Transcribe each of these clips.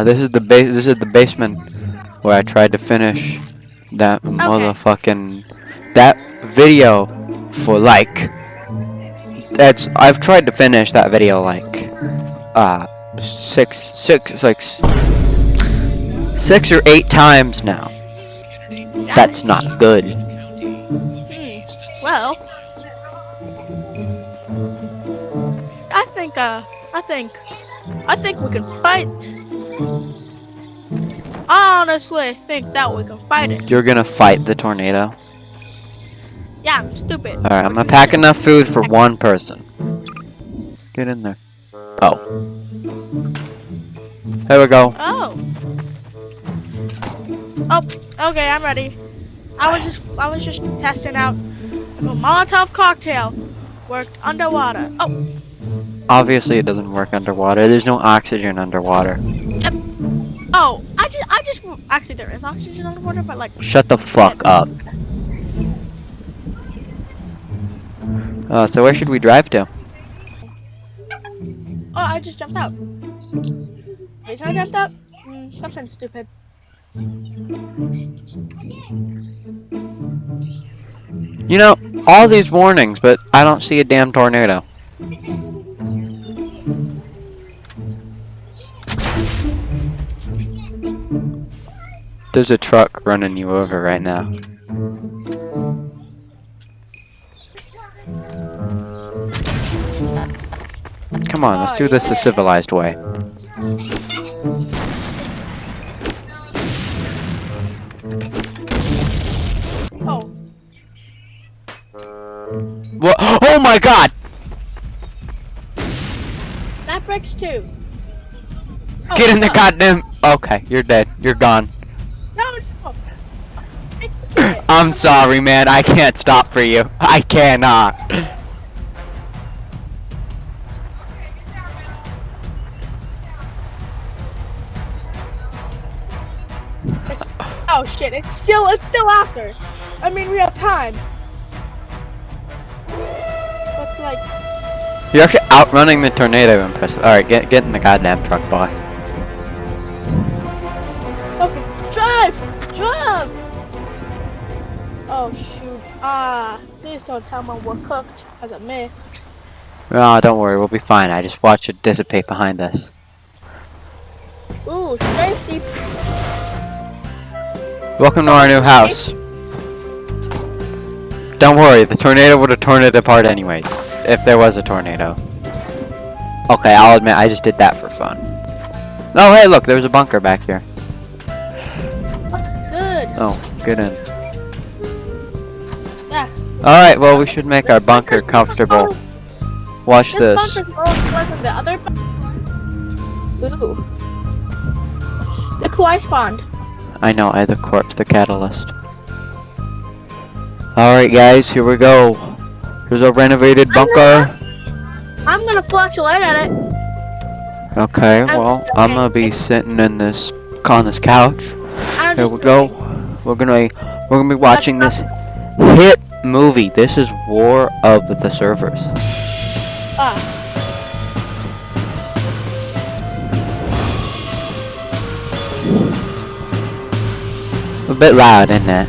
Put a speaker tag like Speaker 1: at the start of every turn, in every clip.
Speaker 1: This is the basement where I tried to finish that motherfucking that video for like I've tried to finish that video like six or eight times now. That's not good.
Speaker 2: Well, I think we can fight. I honestly think that we can fight it.
Speaker 1: You're gonna fight the tornado?
Speaker 2: Yeah, I'm stupid.
Speaker 1: Alright, I'm gonna pack enough food for one person. Get in there. Oh. There we go.
Speaker 2: Oh. Oh, okay, I'm ready. I was just testing out if a Molotov cocktail worked underwater. Oh.
Speaker 1: Obviously it doesn't work underwater. There's no oxygen underwater.
Speaker 2: Yep. Oh, I just actually there is oxygen underwater, but like.
Speaker 1: Shut the fuck up. So where should we drive to?
Speaker 2: Oh, I just jumped out. Wait, I jumped out? Something stupid.
Speaker 1: You know, all these warnings, but I don't see a damn tornado. There's a truck running you over right now. Come on, let's do this the civilized way.
Speaker 2: Oh.
Speaker 1: What? Oh my god!
Speaker 2: That breaks too. Oh,
Speaker 1: Get in the goddamn... Okay, you're dead. You're gone.
Speaker 2: No.
Speaker 1: I'm sorry, man. I can't stop for you. I cannot.
Speaker 2: Oh shit! It's still after. I mean, we have time. What's like?
Speaker 1: You're actually outrunning the tornado. Impressive. All right, get in the goddamn truck, boy.
Speaker 2: Okay, drive. Oh shoot! Please don't tell me we're cooked as a myth.
Speaker 1: Oh, don't worry, we'll be fine. I just watch it dissipate behind us.
Speaker 2: Ooh, safety.
Speaker 1: Welcome to our new house. Don't worry, the tornado would have torn it apart anyway, if there was a tornado. Okay, I'll admit, I just did that for fun. Oh, hey, look, there's a bunker back here.
Speaker 2: Good.
Speaker 1: Oh, get in.
Speaker 2: Yeah.
Speaker 1: Alright, well, we should make our bunker comfortable. Watch this.
Speaker 2: Bunker's more than the other. Ooh. Look who I spawned.
Speaker 1: I know, I the corpse, the catalyst. Alright guys, here we go. Here's a renovated bunker.
Speaker 2: I'm gonna flash a light at it.
Speaker 1: Okay, well, I'm gonna be sitting in this on this couch. Here we go. We're gonna be watching this hit movie. This is War of the Servers. A bit loud, isn't it?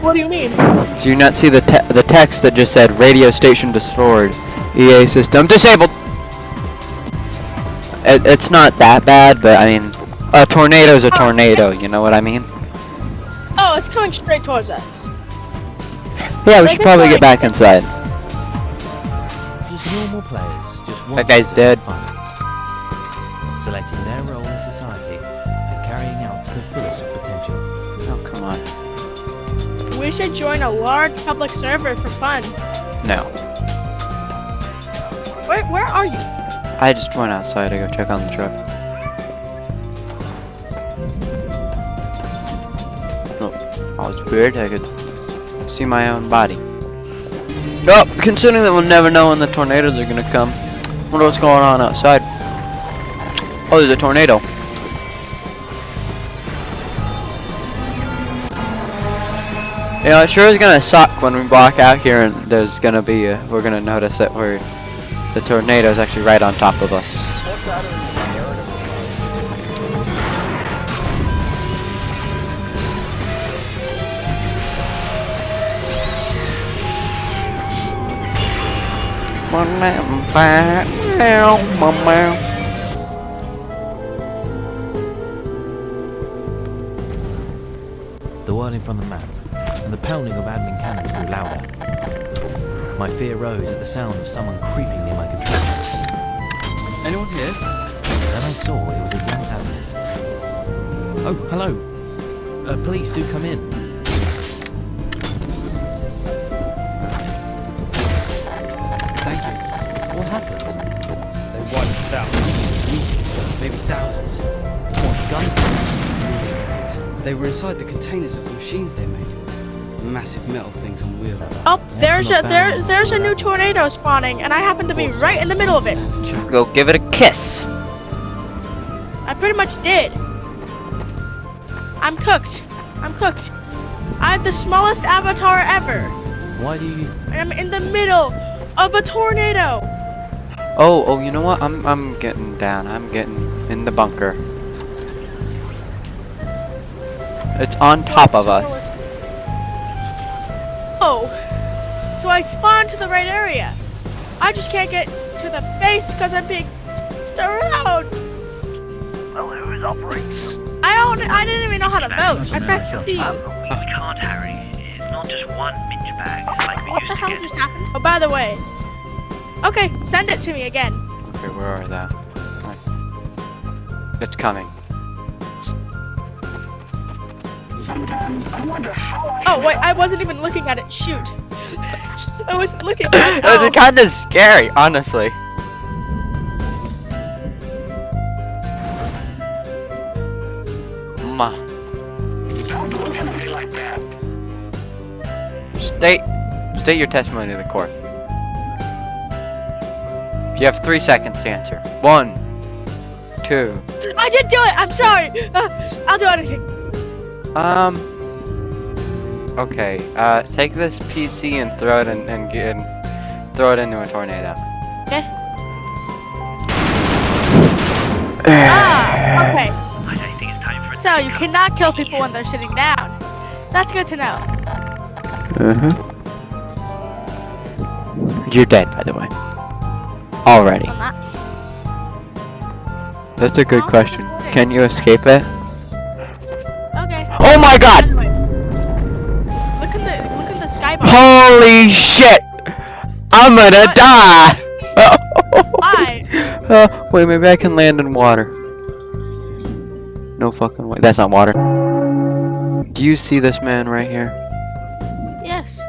Speaker 2: What do you mean?
Speaker 1: Do you not see the text that just said radio station destroyed, EA system disabled? It's not that bad, but I mean, a tornado's a tornado. You know what I mean?
Speaker 2: Oh, it's coming straight towards us.
Speaker 1: Yeah, we should probably get back inside.
Speaker 3: Just normal players. Just
Speaker 1: That guy's dead.
Speaker 3: Selecting their role in society and carrying out to the fullest of potential.
Speaker 1: Oh, come on.
Speaker 2: We should join a large public server for fun.
Speaker 1: No.
Speaker 2: Where are you?
Speaker 1: I just went outside to go check on the truck. Oh, I was weird. I could see my own body. Oh, considering that we'll never know when the tornadoes are gonna come. Wonder what's going on outside. Oh, there's a tornado. You know, it sure is gonna suck when we walk out here and there's gonna be we're gonna notice that we're The tornado is actually right on top of us.
Speaker 3: The whirling from the map, and the pounding of admin cannons grew louder. My fear rose at the sound of someone creeping near my controller.
Speaker 4: Anyone here?
Speaker 3: Then I saw it was a young admin. Oh, hello. Please do come in.
Speaker 4: Thank you.
Speaker 3: What happened?
Speaker 4: They wiped us out. Maybe thousands.
Speaker 3: What, gun?
Speaker 4: They were inside the containers of the machines they made. Massive metal things on wheels.
Speaker 2: Oh, there's a new tornado spawning, and I happen to be right in the middle of it.
Speaker 1: Go give it a kiss.
Speaker 2: I pretty much did. I'm cooked. I'm cooked. I'm the smallest avatar ever.
Speaker 3: Why do you use...
Speaker 2: I'm in the middle of a tornado.
Speaker 1: Oh, you know what? I'm getting down. I'm getting in the bunker. It's on top of us.
Speaker 2: Oh, so I spawned to the right area. I just can't get to the base because I'm being chased around.
Speaker 5: Well, who operates?
Speaker 2: I didn't even know how to vote. I pressed
Speaker 5: We
Speaker 2: C.
Speaker 5: can't, Harry. It's not just one minge bag like we
Speaker 2: What
Speaker 5: used
Speaker 2: the
Speaker 5: to
Speaker 2: hell
Speaker 5: get.
Speaker 2: just happened? Oh, by the way. Okay, send it to me again.
Speaker 1: Okay, where are they? It's coming.
Speaker 2: Oh wait, I wasn't even looking at it. Shoot. I was looking at it.
Speaker 1: It was kind of scary, honestly. Ma. State your testimony to the court. You have 3 seconds to answer. 1, 2.
Speaker 2: I did do it. I'm sorry. I'll do anything.
Speaker 1: Okay. Take this PC and throw it throw it into a tornado.
Speaker 2: Okay. Okay.
Speaker 5: I don't think it's time for it.
Speaker 2: So you cannot kill people when they're sitting down. That's good to know.
Speaker 1: You're dead, by the way. Already.
Speaker 2: I'm not.
Speaker 1: That's a good
Speaker 2: Oh,
Speaker 1: question.
Speaker 2: okay.
Speaker 1: Can you escape it?
Speaker 2: Okay.
Speaker 1: Oh my god!
Speaker 2: Anyway, look in the skybox.
Speaker 1: Holy shit! I'm gonna
Speaker 2: What?
Speaker 1: die!
Speaker 2: Why?
Speaker 1: Wait, maybe I can land in water. No fucking way. That's not water. Do you see this man right here?
Speaker 2: Yes.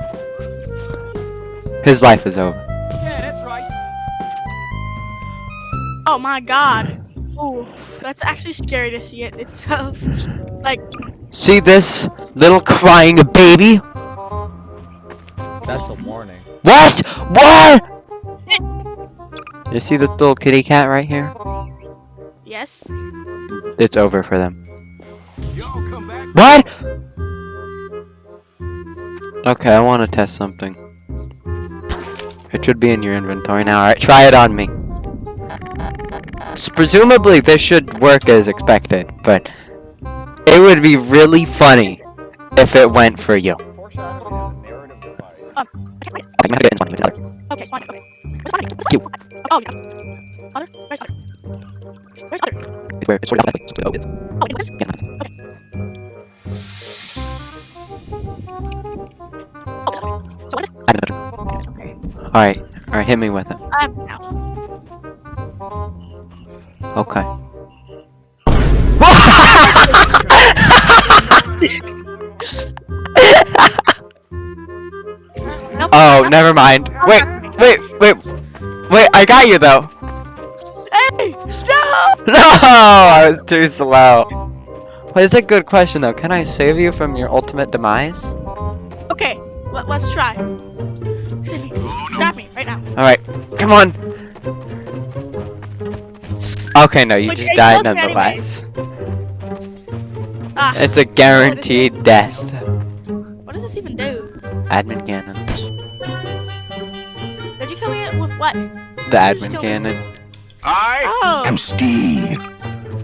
Speaker 1: His life is over.
Speaker 4: Yeah, that's right.
Speaker 2: Oh my god. Ooh, that's actually scary to see it itself. Like,
Speaker 1: See this little crying baby?
Speaker 4: That's a warning.
Speaker 1: What? What? You see this little kitty cat right here?
Speaker 2: yes.
Speaker 1: It's over for them.
Speaker 4: Y'all come back.
Speaker 1: What? Okay, I want to test something. It should be in your inventory now. Alright, try it on me. Presumably this should work as expected, but it would be really funny if it went for you.
Speaker 2: Okay, wait.
Speaker 1: Okay, I'm gonna get in with Tyler.
Speaker 2: Okay, spawn it. Okay. Where's spawning?
Speaker 1: You.
Speaker 2: Oh, yeah. Other? Where's other? Where's other?
Speaker 1: It's where it's sort of like oh, it's
Speaker 2: Oh, it went?
Speaker 1: yeah, nice.
Speaker 2: Okay. Oh, okay. So what is it?
Speaker 1: I know.
Speaker 2: Okay.
Speaker 1: Alright, hit me with it.
Speaker 2: Now.
Speaker 1: Okay.
Speaker 2: Nope.
Speaker 1: Oh, never mind. Wait, I got you though.
Speaker 2: Hey! Stop!
Speaker 1: No, I was too slow. But it's a good question though. Can I save you from your ultimate demise?
Speaker 2: Okay, let's try. Save me. Grab me right now.
Speaker 1: Alright, come on. Okay, no, you
Speaker 2: Wait,
Speaker 1: just
Speaker 2: are you
Speaker 1: died
Speaker 2: looking
Speaker 1: nonetheless.
Speaker 2: Ah,
Speaker 1: It's a guaranteed death.
Speaker 2: what does this even do?
Speaker 1: Admin cannons.
Speaker 2: Did you kill killing it with what?
Speaker 1: The admin cannon.
Speaker 2: Oh.
Speaker 6: I'm Steve.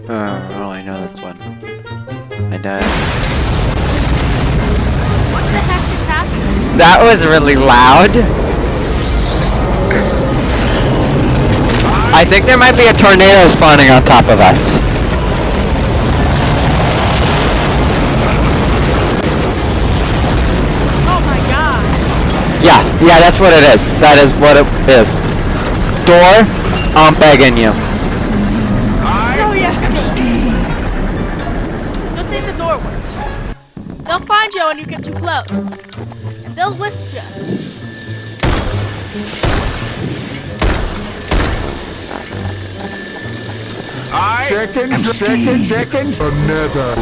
Speaker 1: Oh, I know this one. I died.
Speaker 2: What the heck just happened?
Speaker 1: That was really loud. I think there might be a tornado spawning on top of us.
Speaker 2: Oh my god.
Speaker 1: Yeah, that's what it is. That is what it is. Door, I'm begging you.
Speaker 2: Oh yes, good. Good thing the door worked. They'll find you when you get too close. They'll wisp you.
Speaker 6: Chicken. Another.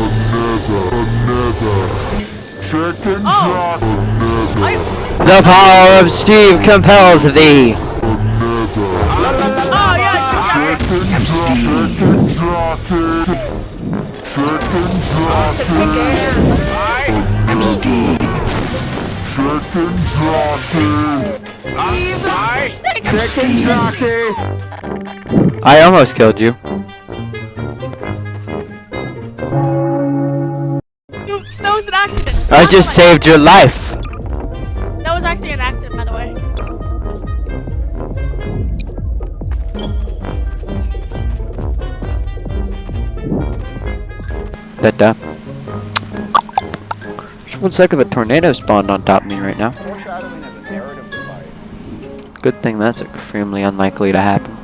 Speaker 6: Chicken
Speaker 2: Oh.
Speaker 1: The power of Steve compels thee.
Speaker 2: Oh yeah, good
Speaker 6: I'm Steve. Chicken jockey.
Speaker 1: I almost killed you.
Speaker 2: That was an accident.
Speaker 1: I just saved your life.
Speaker 2: That was actually an accident, by the way.
Speaker 1: That just 1 second, a tornado spawned on top of me right now.
Speaker 7: Foreshadowing of a narrative device.
Speaker 1: Good thing that's extremely unlikely to happen.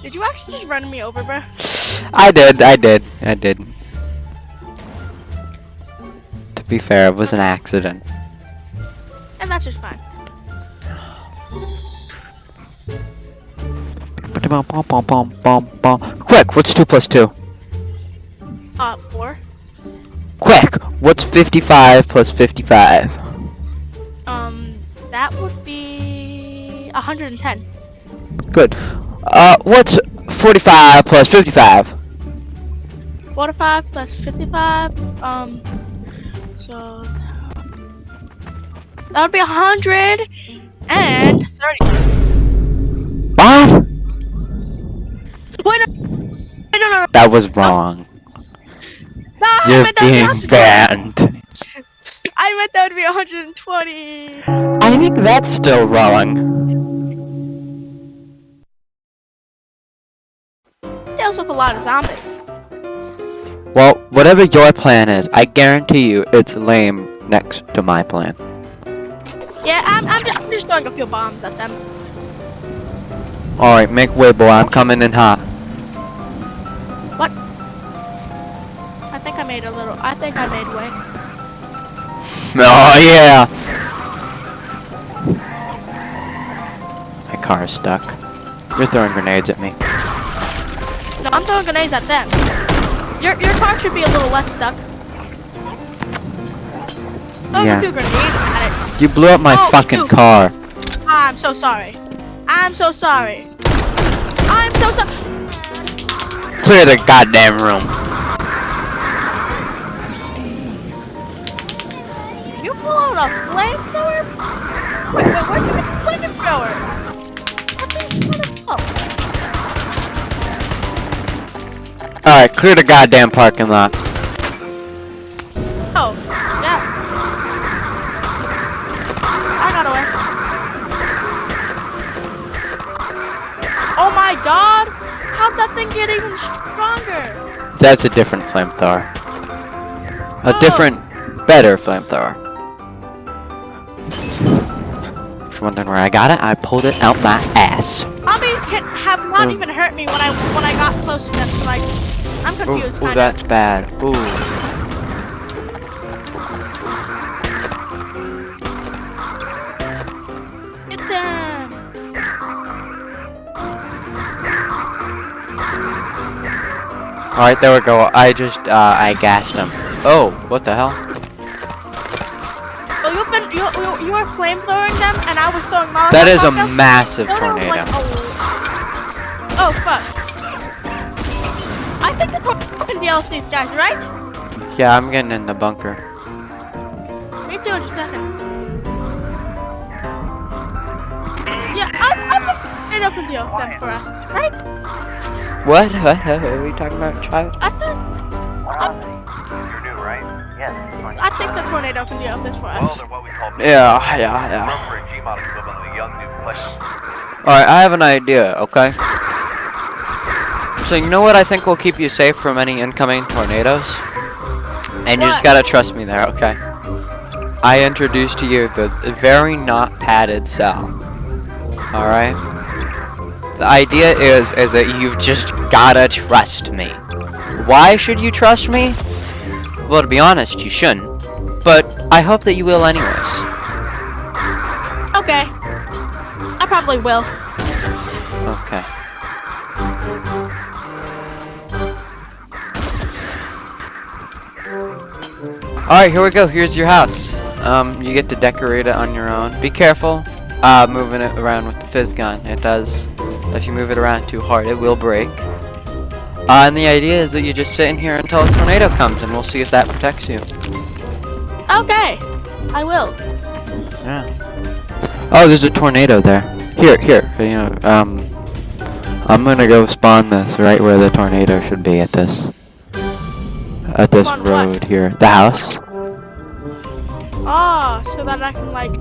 Speaker 2: Did you actually just run me over, bro?
Speaker 1: I did. To be fair, it was an accident.
Speaker 2: And that's just fine.
Speaker 1: Quick, what's 2 plus 2?
Speaker 2: 4.
Speaker 1: Quick, what's 55 plus 55?
Speaker 2: That would be 110.
Speaker 1: Good. What's 45 plus 55?
Speaker 2: 45 plus 55. So that would be 130.
Speaker 1: What?
Speaker 2: Wait, no.
Speaker 1: That was wrong.
Speaker 2: No, I
Speaker 1: You're
Speaker 2: meant that would be
Speaker 1: being
Speaker 2: 120.
Speaker 1: banned.
Speaker 2: I meant that would be 120.
Speaker 1: I think that's still wrong.
Speaker 2: Deals with a lot of zombies.
Speaker 1: Well, whatever your plan is, I guarantee you it's lame next to my plan.
Speaker 2: Yeah, I'm just throwing a few bombs at them.
Speaker 1: Alright, make way, boy. I'm coming in hot.
Speaker 2: What? I think I made way.
Speaker 1: Oh, yeah. My car is stuck. You're throwing grenades at me.
Speaker 2: No, I'm throwing grenades at them. Your car should be a little less stuck. Throwing a few grenades at it.
Speaker 1: You blew up my fucking car.
Speaker 2: I'm so sorry. I'm so sorry.
Speaker 1: Clear the goddamn room.
Speaker 2: You pull out a flamethrower? Wait, where'd you get a flamethrower? What thing's oh.
Speaker 1: Alright, clear the goddamn parking lot.
Speaker 2: Oh, yeah. I got away. Oh my god! How'd that thing get even stronger?
Speaker 1: That's a different flamethrower. A different, better flamethrower. If you're wondering where I got it, I pulled it out my ass.
Speaker 2: Zombies have not even hurt me when I got close to them, so like, I'm confused
Speaker 1: Ooh,
Speaker 2: kinda.
Speaker 1: that's bad. Ooh.
Speaker 2: Get them!
Speaker 1: Alright, there we go. I gassed him. Oh, what the hell?
Speaker 2: Oh, you were flamethrowing them, and I was throwing Molotov
Speaker 1: That is a
Speaker 2: cocktails.
Speaker 1: massive
Speaker 2: They were
Speaker 1: tornado.
Speaker 2: like, oh, fuck. I think the tornado can deal with these guys, right?
Speaker 1: Yeah, I'm getting in the bunker.
Speaker 2: Me too, in a second. Yeah, I think the tornado can deal with them for us, right?
Speaker 1: What? What are we talking about, child?
Speaker 2: I think
Speaker 5: You're new, right? Yes.
Speaker 2: I think the tornado can deal with this for
Speaker 5: Well,
Speaker 2: us.
Speaker 5: they're what we call
Speaker 1: Yeah.
Speaker 5: for a Gmod equivalent of a young new player.
Speaker 1: Alright, I have an idea, okay? So you know what I think will keep you safe from any incoming tornadoes? And you just
Speaker 2: What?
Speaker 1: gotta trust me there, okay? I introduced to you the very not padded cell. Alright? The idea is that you've just gotta trust me. Why should you trust me? Well, to be honest, you shouldn't. But I hope that you will anyways.
Speaker 2: Okay. I probably will.
Speaker 1: Okay. Alright, here we go. Here's your house. You get to decorate it on your own. Be careful moving it around with the fizz gun. It does. If you move it around too hard, it will break. And the idea is that you just sit in here until a tornado comes, and we'll see if that protects you.
Speaker 2: Okay. I will.
Speaker 1: Yeah. Oh, there's a tornado there. Here. You know, I'm gonna go spawn this right where the tornado should be at this. At this
Speaker 2: On what?
Speaker 1: road here. The house.
Speaker 2: Ah, so that I can like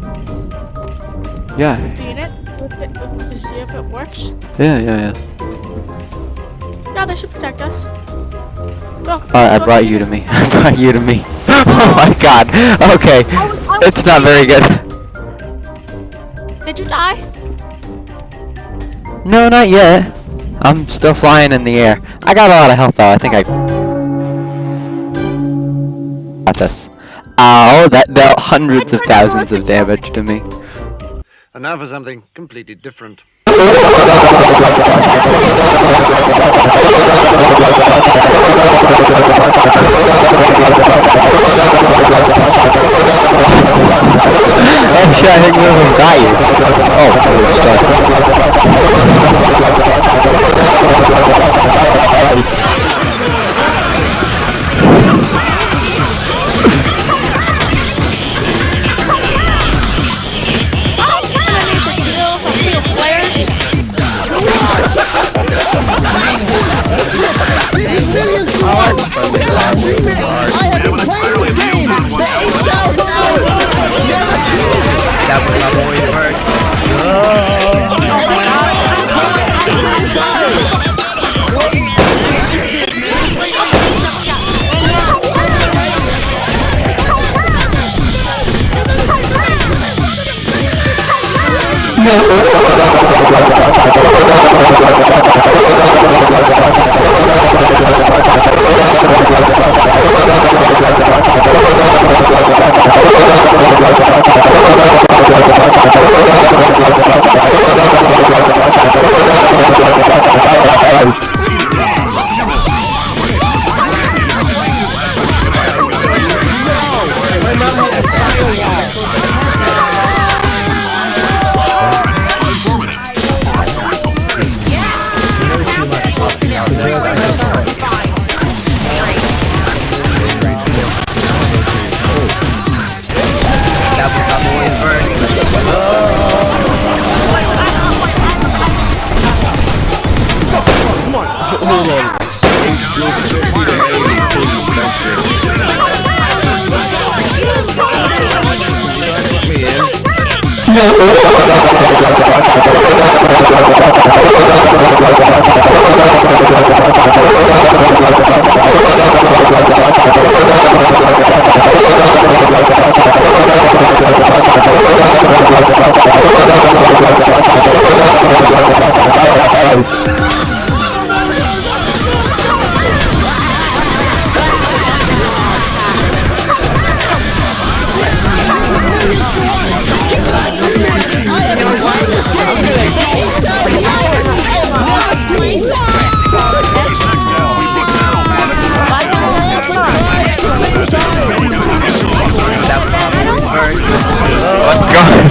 Speaker 1: Yeah.
Speaker 2: be in it with it to see if it works.
Speaker 1: Yeah.
Speaker 2: Yeah, they should protect us. Go.
Speaker 1: Alright, I brought you to me. I brought you to me. Oh my god. Okay.
Speaker 2: I was
Speaker 1: It's not very good.
Speaker 2: Did you die?
Speaker 1: No, not yet. I'm still flying in the air. I got a lot of health though. I think I got this. Ow, that dealt hundreds of thousands of damage to me.
Speaker 8: And now for something completely different.
Speaker 1: Oh shit, I think we almost got you. Oh, we're
Speaker 3: That was my boy's first.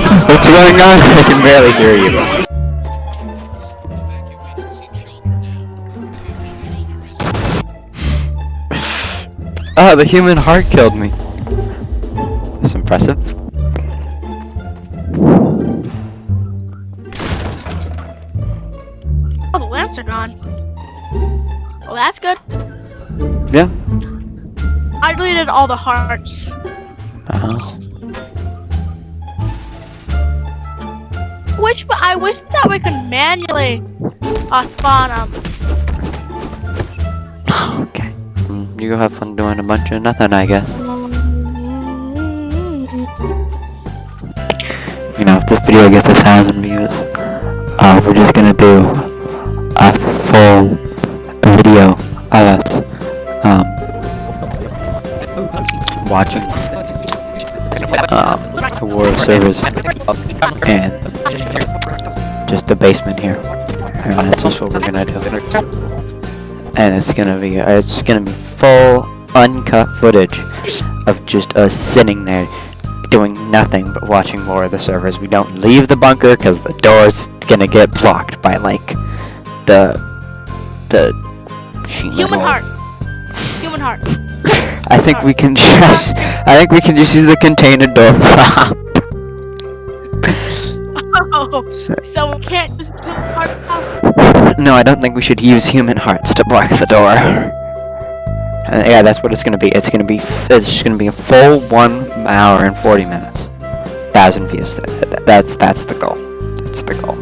Speaker 1: What's going on? I can barely hear you. Oh, the human heart killed me. That's impressive.
Speaker 2: Oh, the lamps are gone. Well, that's good.
Speaker 1: Yeah.
Speaker 2: I deleted all the hearts. I wish that we could manually spawn them.
Speaker 1: Okay. You go have fun doing a bunch of nothing, I guess. You know, if this video gets 1,000 views, we're just gonna do a full video of us watching the War of Servers and just the basement here. And that's just what we're gonna do. And it's gonna be full uncut footage of just us sitting there doing nothing but watching more of the servers. We don't leave the bunker because the door's gonna get blocked by like the
Speaker 2: Human hearts. Human hearts.
Speaker 1: I think we can just use the container door prop.
Speaker 2: Oh, so we can't just do heart.
Speaker 1: No, I don't think we should use human hearts to block the door. Yeah, that's what it's gonna be. It's just gonna be a full 1 hour and 40 minutes. 1,000 views. That's the goal. That's the goal.